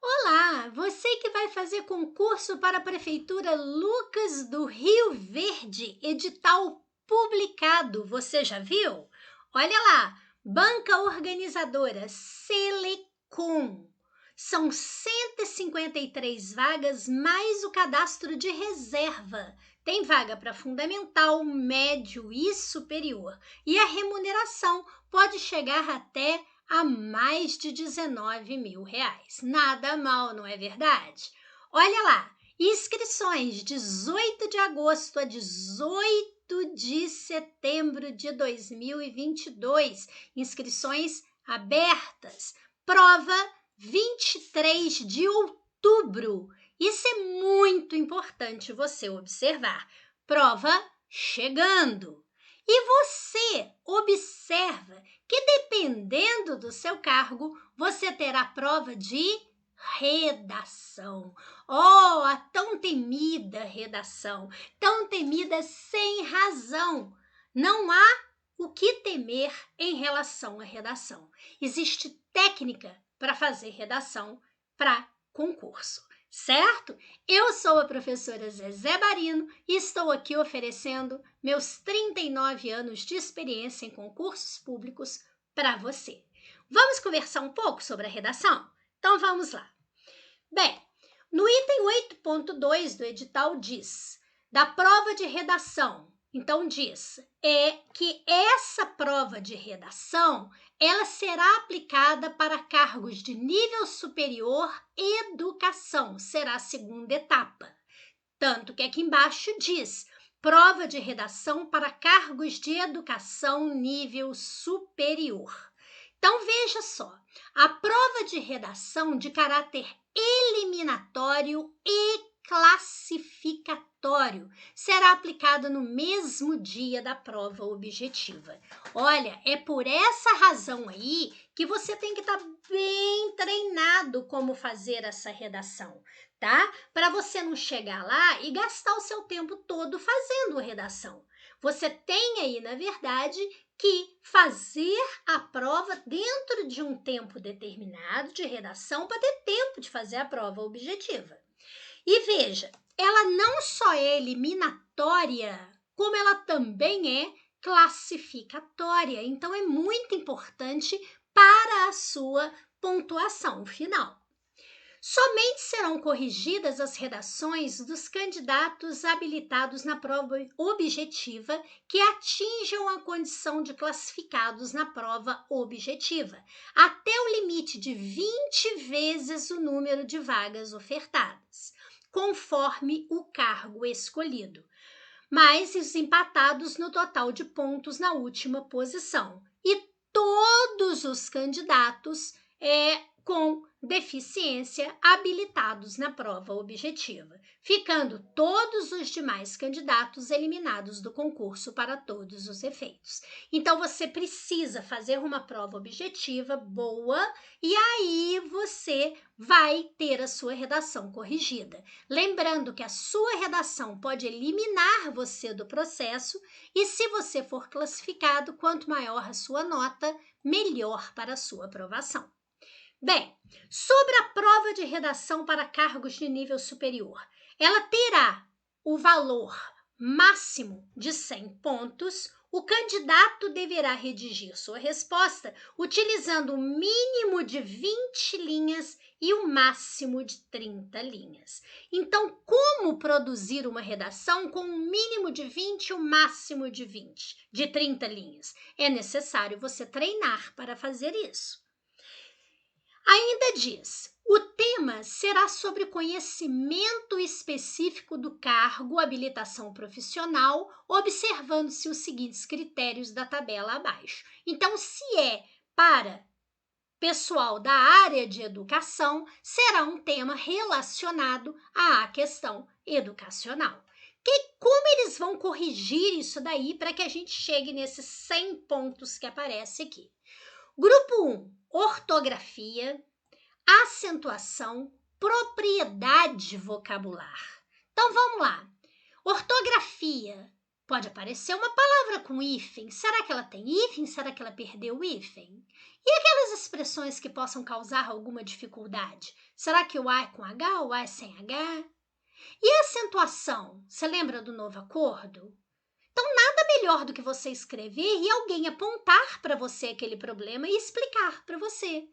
Olá, você que vai fazer concurso para a Prefeitura Lucas do Rio Verde, edital publicado, você já viu? Olha lá, banca organizadora Selecom. São 153 vagas mais o cadastro de reserva. Tem vaga para fundamental, médio e superior. E a remuneração pode chegar até a mais de R$ 19.000. Nada mal, não é verdade? Olha lá, inscrições 18 de agosto a 18 de setembro de 2022. Inscrições abertas. Prova 23 de outubro. Isso é muito importante você observar. Prova chegando. E você observa que, dependendo do seu cargo, você terá prova de redação. Oh, a tão temida redação, tão temida sem razão. Não há o que temer em relação à redação. Existe técnica para fazer redação para concurso, certo? Eu sou a professora Zezé Barino e estou aqui oferecendo meus 39 anos de experiência em concursos públicos para você. Vamos conversar um pouco sobre a redação? Então vamos lá. Bem, no item 8.2 do edital diz, da prova de redação, então diz que essa prova de redação, ela será aplicada para cargos de nível superior educação, será a segunda etapa. Tanto que aqui embaixo diz, prova de redação para cargos de educação nível superior. Então, veja só, a prova de redação de caráter eliminatório e classificatório será aplicada no mesmo dia da prova objetiva. Olha, é por essa razão aí que você tem que estar bem treinado como fazer essa redação, tá? Para você não chegar lá e gastar o seu tempo todo fazendo a redação. Você tem aí, na verdade, que fazer a prova dentro de um tempo determinado de redação para ter tempo de fazer a prova objetiva. E veja, ela não só é eliminatória, como ela também é classificatória. Então, é muito importante para a sua pontuação final. Somente serão corrigidas as redações dos candidatos habilitados na prova objetiva que atinjam a condição de classificados na prova objetiva, até o limite de 20 vezes o número de vagas ofertadas, conforme o cargo escolhido, mais os empatados no total de pontos na última posição. E todos os candidatos com deficiência habilitados na prova objetiva, ficando todos os demais candidatos eliminados do concurso para todos os efeitos. Então, você precisa fazer uma prova objetiva boa e aí você vai ter a sua redação corrigida. Lembrando que a sua redação pode eliminar você do processo e, se você for classificado, quanto maior a sua nota, melhor para a sua aprovação. Bem, sobre a prova de redação para cargos de nível superior, ela terá o valor máximo de 100 pontos. O candidato deverá redigir sua resposta utilizando o mínimo de 20 linhas e o máximo de 30 linhas. Então, como produzir uma redação com um mínimo de 20 e o máximo de 30 linhas? É necessário você treinar para fazer isso. Ainda diz, o tema será sobre conhecimento específico do cargo, habilitação profissional, observando-se os seguintes critérios da tabela abaixo. Então, se é para pessoal da área de educação, será um tema relacionado à questão educacional. Como eles vão corrigir isso daí para que a gente chegue nesses 100 pontos que aparece aqui? Grupo 1, ortografia, acentuação, propriedade vocabular. Então, vamos lá. Ortografia. Pode aparecer uma palavra com hífen. Será que ela tem hífen? Será que ela perdeu o hífen? E aquelas expressões que possam causar alguma dificuldade? Será que o A é com H ou o A é sem H? E a acentuação? Você lembra do novo acordo? Então, nada melhor do que você escrever e alguém apontar para você aquele problema e explicar para você.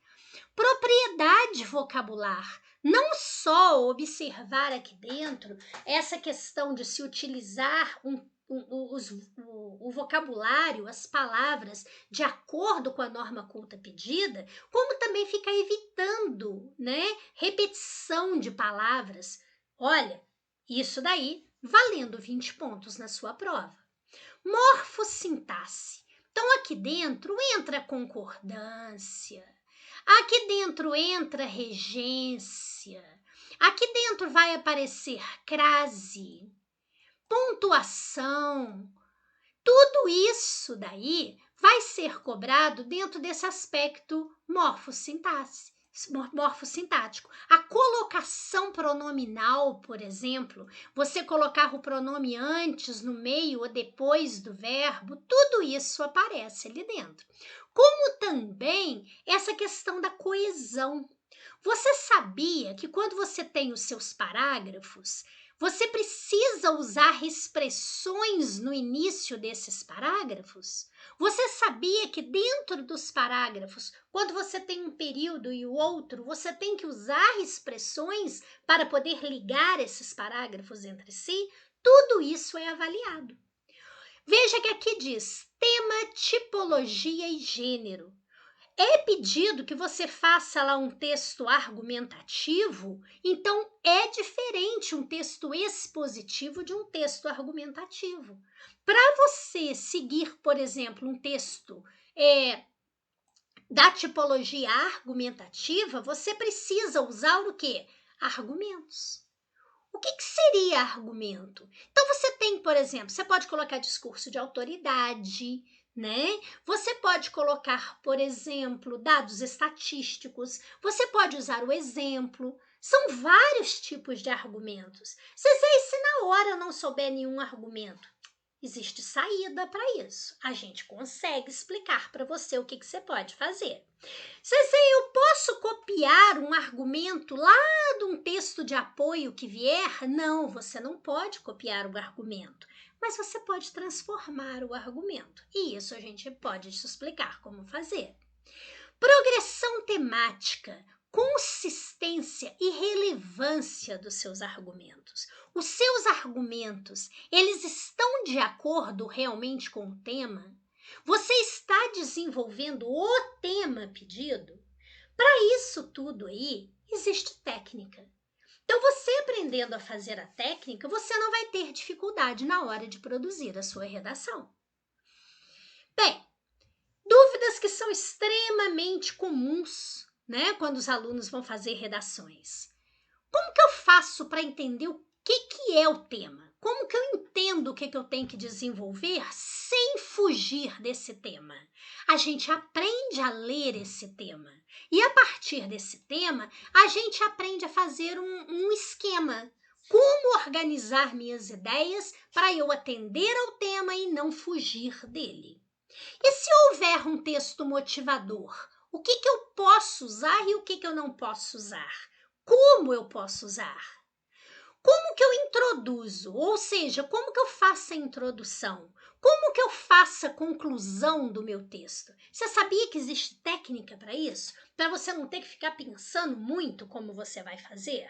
Propriedade vocabular. Não só observar aqui dentro essa questão de se utilizar o vocabulário, as palavras, de acordo com a norma culta pedida, como também ficar evitando, né, repetição de palavras. Olha, isso daí valendo 20 pontos na sua prova. Morfossintaxe. Então, aqui dentro entra concordância, aqui dentro entra regência, aqui dentro vai aparecer crase, pontuação. Tudo isso daí vai ser cobrado dentro desse aspecto morfossintático. A colocação pronominal, por exemplo, você colocar o pronome antes, no meio ou depois do verbo, tudo isso aparece ali dentro. Como também essa questão da coesão. Você sabia que quando você tem os seus parágrafos, você precisa usar expressões no início desses parágrafos? Você sabia que dentro dos parágrafos, quando você tem um período e o outro, você tem que usar expressões para poder ligar esses parágrafos entre si? Tudo isso é avaliado. Veja que aqui diz tema, tipologia e gênero. É pedido que você faça lá um texto argumentativo, então é diferente um texto expositivo de um texto argumentativo. Para você seguir, por exemplo, um texto da tipologia argumentativa, você precisa usar o quê? Argumentos. O que seria argumento? Então, você tem, por exemplo, você pode colocar discurso de autoridade, né? Você pode colocar, por exemplo, dados estatísticos, você pode usar o exemplo. São vários tipos de argumentos. Se na hora eu não souber nenhum argumento, existe saída para isso. A gente consegue explicar para você o que você pode fazer. Eu posso copiar um argumento lá de um texto de apoio que vier? Não, você não pode copiar o argumento, mas você pode transformar o argumento. E isso a gente pode te explicar como fazer. Progressão temática, consistência e relevância dos seus argumentos. Os seus argumentos, eles estão de acordo realmente com o tema? Você está desenvolvendo o tema pedido? Para isso tudo aí, existe técnica. Então, você aprendendo a fazer a técnica, você não vai ter dificuldade na hora de produzir a sua redação. Bem, dúvidas que são extremamente comuns, né, quando os alunos vão fazer redações. Como que eu faço para entender o que é o tema? Como que eu entendo o que eu tenho que desenvolver sem fugir desse tema? A gente aprende a ler esse tema. E a partir desse tema, a gente aprende a fazer um esquema. Como organizar minhas ideias para eu atender ao tema e não fugir dele. E se houver um texto motivador, o que eu posso usar e o que eu não posso usar? Como eu posso usar? Como que eu introduzo? Ou seja, como que eu faço a introdução? Como que eu faço a conclusão do meu texto? Você sabia que existe técnica para isso? Para você não ter que ficar pensando muito como você vai fazer?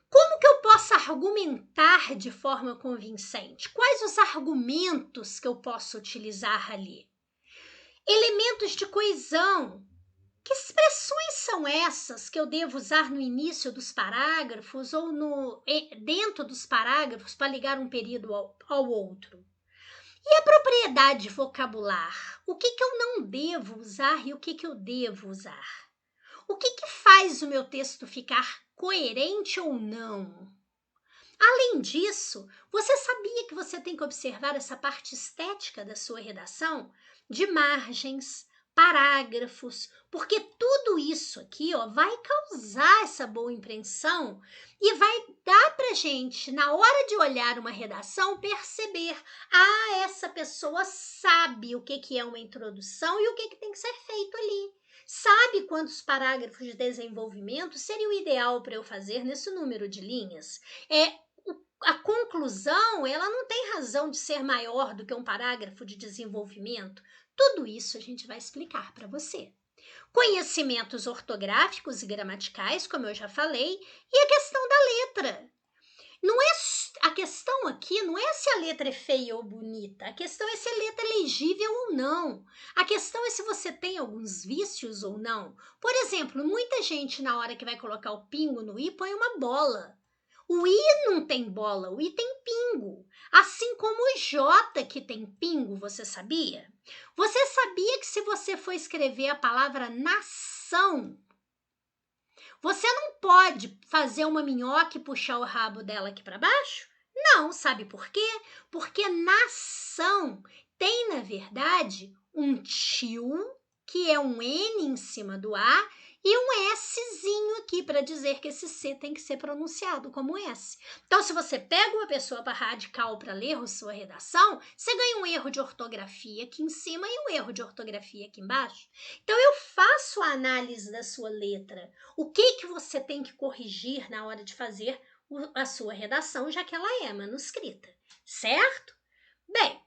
Como que eu posso argumentar de forma convincente? Quais os argumentos que eu posso utilizar ali? Elementos de coesão. Que expressões são essas que eu devo usar no início dos parágrafos ou dentro dos parágrafos para ligar um período ao outro? E a propriedade vocabular? O que eu não devo usar e o que eu devo usar? O que faz o meu texto ficar coerente ou não? Além disso, você sabia que você tem que observar essa parte estética da sua redação? De margens, parágrafos, porque tudo isso aqui, ó, vai causar essa boa impressão e vai dar pra gente, na hora de olhar uma redação, perceber, essa pessoa sabe o que é uma introdução e o que tem que ser feito ali. Sabe quantos parágrafos de desenvolvimento seria o ideal para eu fazer nesse número de linhas? A conclusão, ela não tem razão de ser maior do que um parágrafo de desenvolvimento. Tudo isso a gente vai explicar para você. Conhecimentos ortográficos e gramaticais, como eu já falei, e a questão da letra. A questão aqui não é se a letra é feia ou bonita, a questão é se a letra é legível ou não. A questão é se você tem alguns vícios ou não. Por exemplo, muita gente na hora que vai colocar o pingo no i põe uma bola. O i não tem bola, o i tem pingo. Assim como o j que tem pingo, você sabia? Você sabia que se você for escrever a palavra nação, você não pode fazer uma minhoca e puxar o rabo dela aqui para baixo? Não, sabe por quê? Porque nação tem, na verdade, um tio, que é um N em cima do A, e um Szinho aqui para dizer que esse C tem que ser pronunciado como S. Então, se você pega uma pessoa para radical para ler a sua redação, você ganha um erro de ortografia aqui em cima e um erro de ortografia aqui embaixo. Então, eu faço a análise da sua letra. O que você tem que corrigir na hora de fazer a sua redação, já que ela é manuscrita, certo? Bem,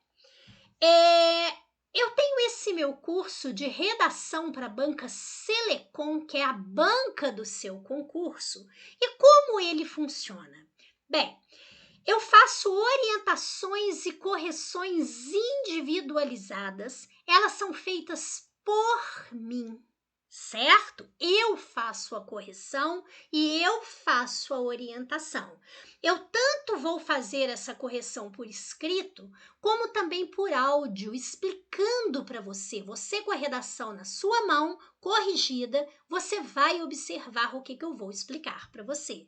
eu tenho esse meu curso de redação para a banca Selecom, que é a banca do seu concurso. E como ele funciona? Bem, eu faço orientações e correções individualizadas. Elas são feitas por mim, certo? Eu faço a correção e eu faço a orientação. Eu tanto vou fazer essa correção por escrito, como também por áudio, explicando para você. Você com a redação na sua mão, corrigida, você vai observar o que eu vou explicar para você.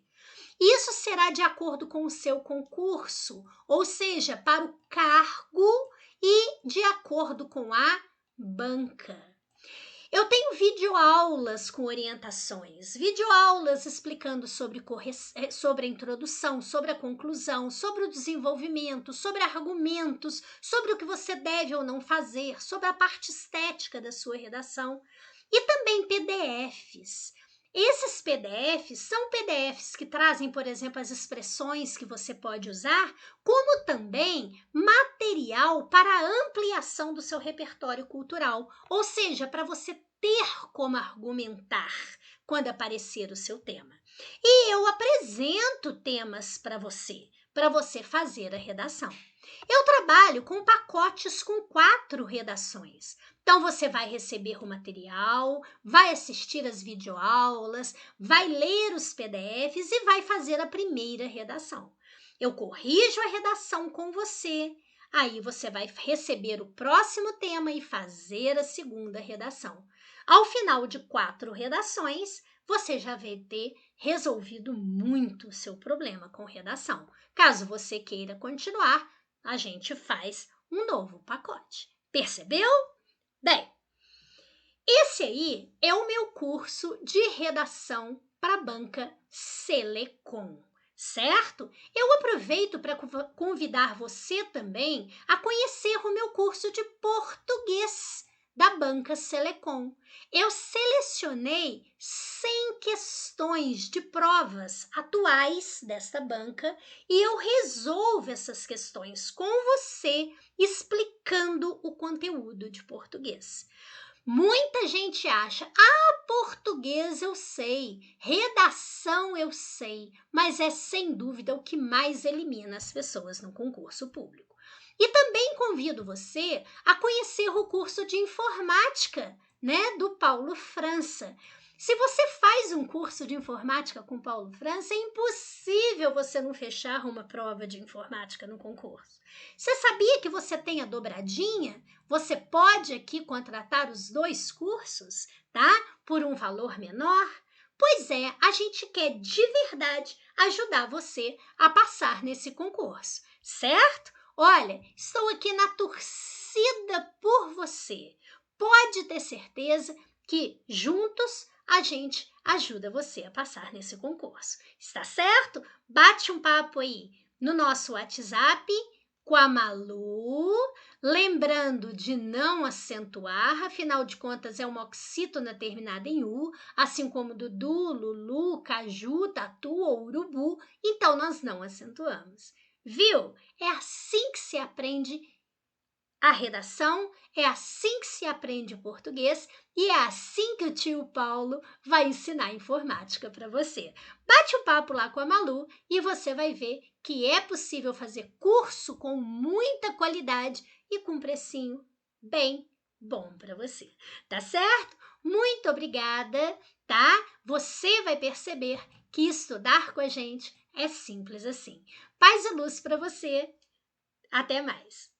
Isso será de acordo com o seu concurso, ou seja, para o cargo e de acordo com a banca. Eu tenho videoaulas com orientações, videoaulas explicando sobre a introdução, sobre a conclusão, sobre o desenvolvimento, sobre argumentos, sobre o que você deve ou não fazer, sobre a parte estética da sua redação e também PDFs. Esses PDFs são PDFs que trazem, por exemplo, as expressões que você pode usar, como também material para a ampliação do seu repertório cultural, ou seja, para você ter como argumentar quando aparecer o seu tema. E eu apresento temas para você fazer a redação. Eu trabalho com pacotes com 4 redações. Então, você vai receber o material, vai assistir as videoaulas, vai ler os PDFs e vai fazer a primeira redação. Eu corrijo a redação com você, aí você vai receber o próximo tema e fazer a segunda redação. Ao final de 4 redações, você já vai ter resolvido muito o seu problema com redação. Caso você queira continuar, a gente faz um novo pacote. Percebeu? Bem, esse aí é o meu curso de redação para a banca Selecom, certo? Eu aproveito para convidar você também a conhecer o meu curso de português da banca Selecom. Eu selecionei 100 questões de provas atuais desta banca e eu resolvo essas questões com você, explicando o conteúdo de português. Muita gente acha, português eu sei, redação eu sei, mas é sem dúvida o que mais elimina as pessoas no concurso público. E também convido você a conhecer o curso de informática, né, do Paulo França. Se você faz um curso de informática com Paulo França, é impossível você não fechar uma prova de informática no concurso. Você sabia que você tem a dobradinha? Você pode aqui contratar os 2 cursos, tá? Por um valor menor? Pois é, a gente quer de verdade ajudar você a passar nesse concurso, certo? Olha, estou aqui na torcida por você. pode ter certeza que juntos a gente ajuda você a passar nesse concurso. Está certo? Bate um papo aí no nosso WhatsApp com a Malu, lembrando de não acentuar, afinal de contas é uma oxítona terminada em U, assim como Dudu, Lulu, Caju, Tatu ou Urubu, então nós não acentuamos. Viu? É assim que se aprende a redação, é assim que se aprende português e é assim que o tio Paulo vai ensinar informática para você. Bate um papo lá com a Malu e você vai ver que é possível fazer curso com muita qualidade e com precinho bem bom para você. Tá certo? Muito obrigada, tá? Você vai perceber que estudar com a gente é simples assim. Paz e luz para você. Até mais.